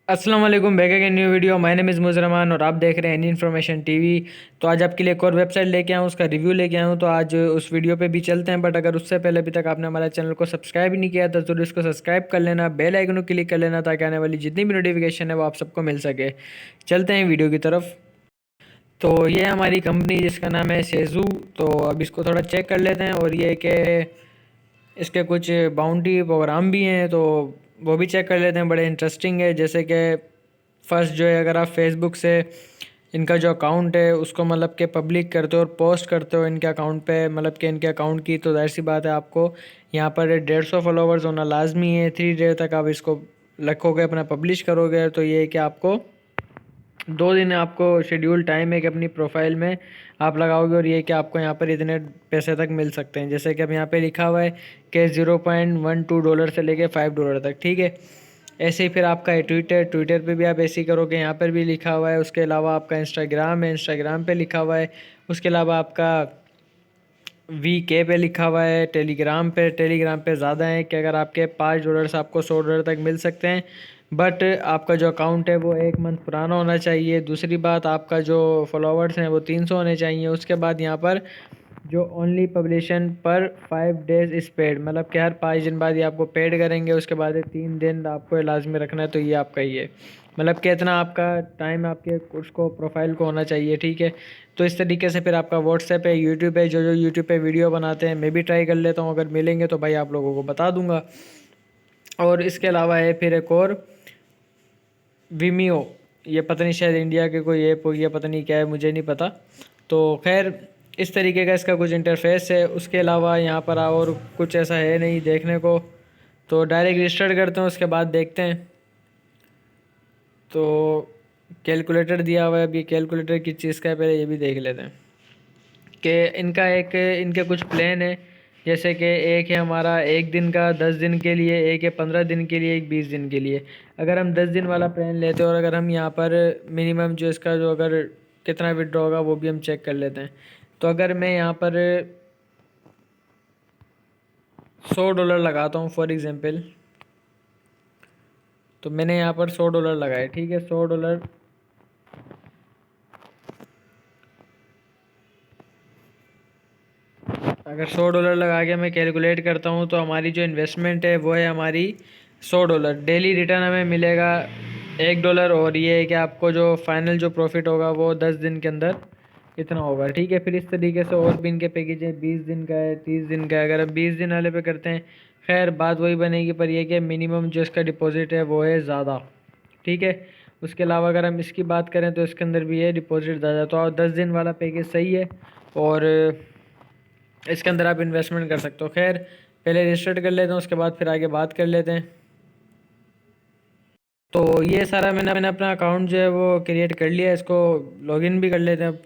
अस्सलाम वालेकुम, back again new video. My name is Mujarman और आप देख रहे हैं एनी इन्फॉर्मेशन टीवी। तो आज आपके लिए एक और वेबसाइट लेके आया हूँ, उसका रिव्यू लेके आया हूँ। तो आज उस वीडियो पे भी चलते हैं, बट अगर उससे पहले अभी तक आपने हमारे चैनल को सब्सक्राइब ही नहीं किया तो ज़रूर इसको सब्सक्राइब कर लेना, बेल आइकन को क्लिक कर लेना ताकि आने वाली जितनी भी नोटिफिकेशन है वो आप सबको मिल सके। चलते हैं वीडियो की तरफ। तो ये है हमारी कंपनी जिसका नाम है सेजू। तो अब इसको थोड़ा चेक कर लेते हैं। और ये कि इसके कुछ बाउंड्री प्रोग्राम भी हैं तो वो भी चेक कर लेते हैं, बड़े इंटरेस्टिंग है। जैसे कि फ़र्स्ट जो है, अगर आप फेसबुक से इनका जो अकाउंट है उसको मतलब कि पब्लिक करते हो और पोस्ट करते हो इनके अकाउंट पे, मतलब कि इनके अकाउंट की, तो जाहिर सी बात है आपको यहाँ पर 150 फॉलोवर्स होना लाजमी है। 3 डेज तक आप इसको रखोगे, अपना पब्लिश करोगे तो ये है कि आपको 2 दिन आपको शेड्यूल टाइम है कि अपनी प्रोफाइल में आप लगाओगे और ये कि आपको यहाँ पर इतने पैसे तक मिल सकते हैं। जैसे कि अब यहाँ पे लिखा हुआ है कि $0.12 से लेके $5 तक, ठीक है। ऐसे ही फिर आपका है ट्विटर, ट्विटर पे भी आप ऐसे ही करोगे, यहाँ पर भी लिखा हुआ है। उसके अलावा आपका इंस्टाग्राम है, इंस्टाग्राम पे लिखा हुआ है। उसके अलावा आपका VK पे लिखा हुआ है। टेलीग्राम पे ज़्यादा है कि अगर आपके $5 से आपको $100 तक मिल सकते हैं। बट आपका जो अकाउंट है वो 1 मंथ पुराना होना चाहिए। दूसरी बात, आपका जो फॉलोवर्स हैं वो 300 होने चाहिए। उसके बाद यहाँ पर जो ओनली पब्लिशन पर 5 डेज इस पेड, मतलब कि हर 5 दिन बाद ये आपको पेड करेंगे। उसके बाद ये 3 दिन आपको लाजमी रखना है, तो ये आपका ही है। मतलब कि इतना आपका टाइम आपके उसको प्रोफाइल को होना चाहिए, ठीक है। तो इस तरीके से फिर आपका व्हाट्सएप है, यूट्यूब है, जो जो यूट्यूब पे वीडियो बनाते हैं मैं भी ट्राई कर लेता हूँ, अगर मिलेंगे तो भाई आप लोगों को बता दूंगा। और इसके अलावा है फिर एक और विमियो। ये पता नहीं, शायद इंडिया के कोई ऐप हो, या पता नहीं क्या है, मुझे नहीं पता। तो खैर, इस तरीके का इसका कुछ इंटरफेस है। उसके अलावा यहाँ पर और कुछ ऐसा है नहीं देखने को। तो डायरेक्ट रजिस्टर करते हैं, उसके बाद देखते हैं। तो कैलकुलेटर दिया हुआ है, अभी कैलकुलेटर किस चीज़ का है पहले ये भी देख लेते हैं। कि इनके कुछ प्लान है। जैसे कि एक है हमारा 1 दिन का, 10 दिन के लिए, एक है 15 दिन के लिए, एक 20 दिन के लिए। अगर हम 10 दिन वाला प्लान लेते हैं और अगर हम यहाँ पर मिनिमम जो इसका जो अगर कितना विड्रॉ होगा वो भी हम चेक कर लेते हैं। तो अगर मैं यहाँ पर $100 लगाता हूँ फॉर एग्ज़ाम्पल, तो मैंने यहाँ पर $100 लगाए, ठीक है। $100, अगर $100 लगा के मैं कैलकुलेट करता हूँ तो हमारी जो इन्वेस्टमेंट है वो है हमारी $100। डेली रिटर्न हमें मिलेगा $1। और ये है कि आपको जो फाइनल जो प्रॉफिट होगा वो 10 दिन के अंदर इतना होगा, ठीक है। फिर इस तरीके से और भी इनके पैकेज है, 20 दिन का है, 30 दिन का है। अगर हम 20 दिन वाले पे करते हैं, खैर बात वही बनेगी, पर यह कि मिनिमम जो इसका डिपॉजिट है वो है ज़्यादा, ठीक है। उसके अलावा अगर हम इसकी बात करें तो इसके अंदर भी है डिपॉजिट ज़्यादा। तो 10 दिन वाला पैकेज सही है और इसके अंदर आप इन्वेस्टमेंट कर सकते हो। खैर, पहले रजिस्टर्ड कर लेते हैं, उसके बाद फिर आगे बात कर लेते हैं। तो ये सारा मैंने अपना अकाउंट जो है वो क्रिएट कर लिया है, इसको लॉगिन भी कर लेते हैं अब।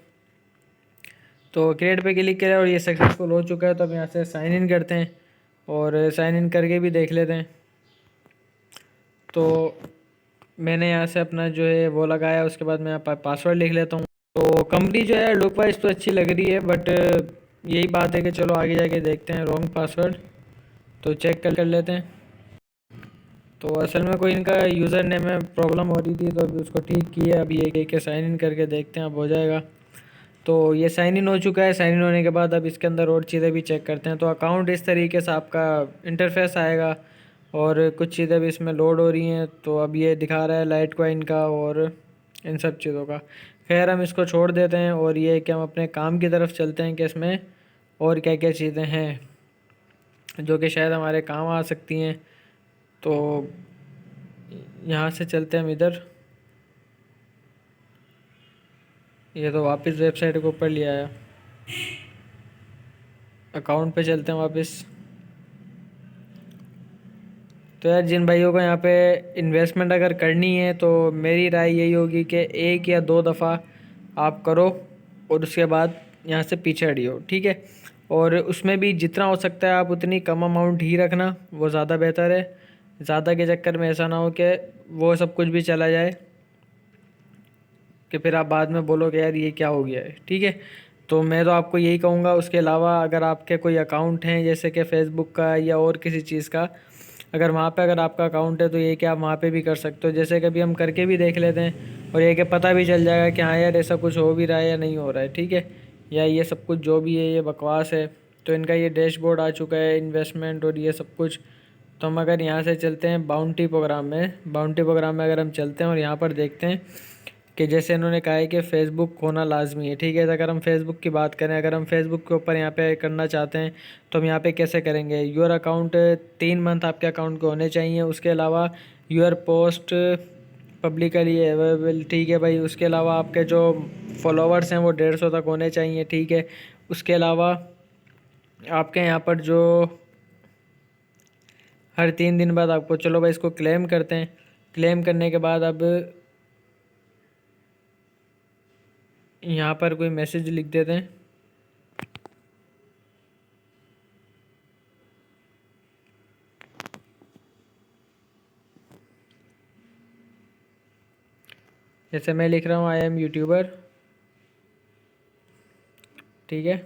तो क्रिएट पे क्लिक करें और ये सक्सेसफुल हो चुका है। तो अब यहाँ से साइन इन करते हैं और साइन इन करके भी देख लेते हैं। तो मैंने यहाँ से अपना जो है वो लगाया, उसके बाद मैं यहाँ पासवर्ड लिख लेता हूँ। तो कंपनी जो है लुक वाइज तो अच्छी लग रही है, बट यही बात है कि चलो आगे जाके देखते हैं। रॉन्ग पासवर्ड, तो चेक कर लेते हैं। तो असल में कोई इनका यूज़र नेम में प्रॉब्लम हो रही थी तो अभी उसको ठीक किया। अभी ये के साइन इन करके देखते हैं, अब हो जाएगा। तो ये साइन इन हो चुका है। साइन इन होने के बाद अब इसके अंदर और चीज़ें भी चेक करते हैं। तो अकाउंट इस तरीके से आपका इंटरफेस आएगा और कुछ चीज़ें भी इसमें लोड हो रही हैं। तो अब ये दिखा रहा है लाइट कॉइन का और इन सब चीज़ों का। खैर, हम इसको छोड़ देते हैं और ये कि हम अपने काम की तरफ चलते हैं कि इसमें और क्या क्या चीज़ें हैं जो कि शायद हमारे काम आ सकती हैं। तो यहाँ से चलते हैं हम इधर। ये तो वापस वेबसाइट के ऊपर ले आया। अकाउंट पे चलते हैं वापस। तो यार, जिन भाइयों को यहाँ पे इन्वेस्टमेंट अगर करनी है तो मेरी राय यही होगी कि 1 या 2 दफ़ा आप करो और उसके बाद यहाँ से पीछे हटियो, ठीक है। और उसमें भी जितना हो सकता है आप उतनी कम अमाउंट ही रखना, वो ज़्यादा बेहतर है। ज़्यादा के चक्कर में ऐसा ना हो कि वो सब कुछ भी चला जाए कि फिर आप बाद में बोलो कि यार ये क्या हो गया है, ठीक है। तो मैं तो आपको यही कहूँगा। उसके अलावा अगर आपके कोई अकाउंट हैं जैसे कि फ़ेसबुक का या और किसी चीज़ का, अगर वहाँ पे अगर आपका अकाउंट है तो ये कि आप वहाँ पे भी कर सकते हो। जैसे कभी हम करके भी देख लेते हैं और ये कि पता भी चल जाएगा कि हाँ यार ऐसा कुछ हो भी रहा है या नहीं हो रहा है, ठीक है, या ये सब कुछ जो भी है ये बकवास है। तो इनका ये डैशबोर्ड आ चुका है, इन्वेस्टमेंट और ये सब कुछ। तो हम अगर यहाँ से चलते हैं बाउंटी प्रोग्राम में, बाउंटी प्रोग्राम में अगर हम चलते हैं और यहाँ पर देखते हैं कि जैसे इन्होंने कहा है कि फ़ेसबुक होना लाजमी है, ठीक है। तो अगर हम फेसबुक की बात करें, अगर हम फेसबुक के ऊपर यहाँ पे करना चाहते हैं तो हम यहाँ पे कैसे करेंगे। योर अकाउंट 3 मंथ आपके अकाउंट के होने चाहिए। उसके अलावा योर पोस्ट पब्लिकली अवेलेबल, ठीक है भाई। उसके अलावा आपके जो फॉलोवर्स हैं वो 150 तक होने चाहिए, ठीक है। उसके अलावा आपके यहाँ पर जो हर 3 दिन बाद आपको, चलो भाई इसको क्लेम करते हैं। क्लेम करने के बाद अब यहाँ पर कोई मैसेज लिख देते हैं। जैसे मैं लिख रहा हूँ आई एम यूट्यूबर, ठीक है।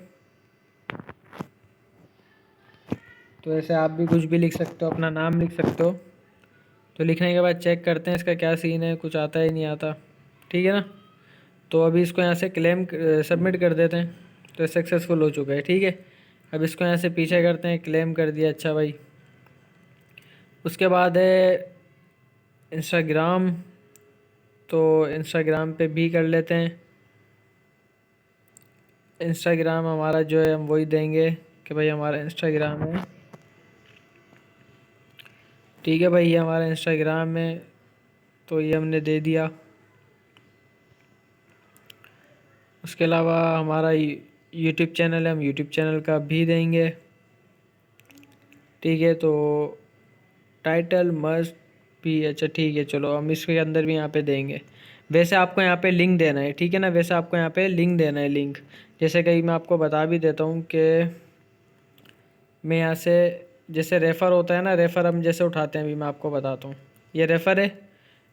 तो ऐसे आप भी कुछ भी लिख सकते हो, अपना नाम लिख सकते हो। तो लिखने के बाद चेक करते हैं इसका क्या सीन है, कुछ आता ही नहीं आता, ठीक है ना। तो अभी इसको यहाँ से क्लेम सबमिट कर देते हैं। तो सक्सेसफुल हो चुका है, ठीक है। अब इसको यहाँ से पीछे करते हैं, क्लेम कर दिया, अच्छा भाई। उसके बाद है इंस्टाग्राम। तो इंस्टाग्राम पे भी कर लेते हैं। इंस्टाग्राम हमारा जो है हम वही देंगे कि भाई हमारा इंस्टाग्राम है, ठीक है भाई, ये हमारा इंस्टाग्राम है। तो ये हमने दे दिया। उसके अलावा हमारा यूट्यूब चैनल है, हम यूट्यूब चैनल का भी देंगे, ठीक है। तो टाइटल मस्ट भी, अच्छा ठीक है, चलो हम इसके अंदर भी यहाँ पे देंगे। वैसे आपको यहाँ पे लिंक देना है, ठीक है ना। वैसे आपको यहाँ पे लिंक देना है, लिंक। जैसे कहीं मैं आपको बता भी देता हूँ कि मैं यहाँ से, जैसे रेफ़र होता है ना, रेफ़र हम जैसे उठाते हैं, अभी मैं आपको बताता हूँ। ये रेफ़र है।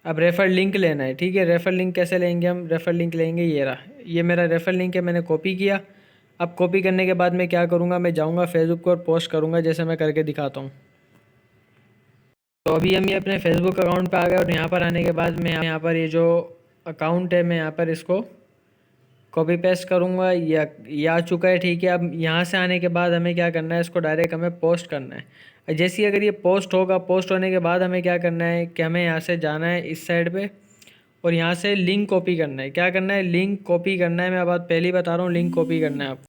अब रेफ़र लिंक लेना है, ठीक है। रेफ़र लिंक कैसे लेंगे हम, रेफ़र लिंक लेंगे, ये रहा, ये मेरा रेफ़र लिंक है, मैंने कॉपी किया। अब कॉपी करने के बाद मैं क्या करूँगा, मैं जाऊँगा फेसबुक पर पोस्ट करूँगा, जैसे मैं करके दिखाता हूँ। तो अभी हम ये अपने फेसबुक अकाउंट पे आ गए और यहाँ पर आने के बाद मैं यहाँ पर ये जो अकाउंट है मैं यहाँ पर इसको कॉपी पेस्ट करूँगा। ये आ चुका है, ठीक है। अब यहाँ से आने के बाद हमें क्या करना है, इसको डायरेक्ट हमें पोस्ट करना है। जैसे ही अगर ये पोस्ट होगा, पोस्ट होने के बाद हमें क्या करना है कि हमें यहाँ से जाना है इस साइड पे और यहाँ से लिंक कॉपी करना है। क्या करना है, लिंक कॉपी करना है। मैं बात पहले ही बता रहा हूँ, लिंक कॉपी करना है आपको।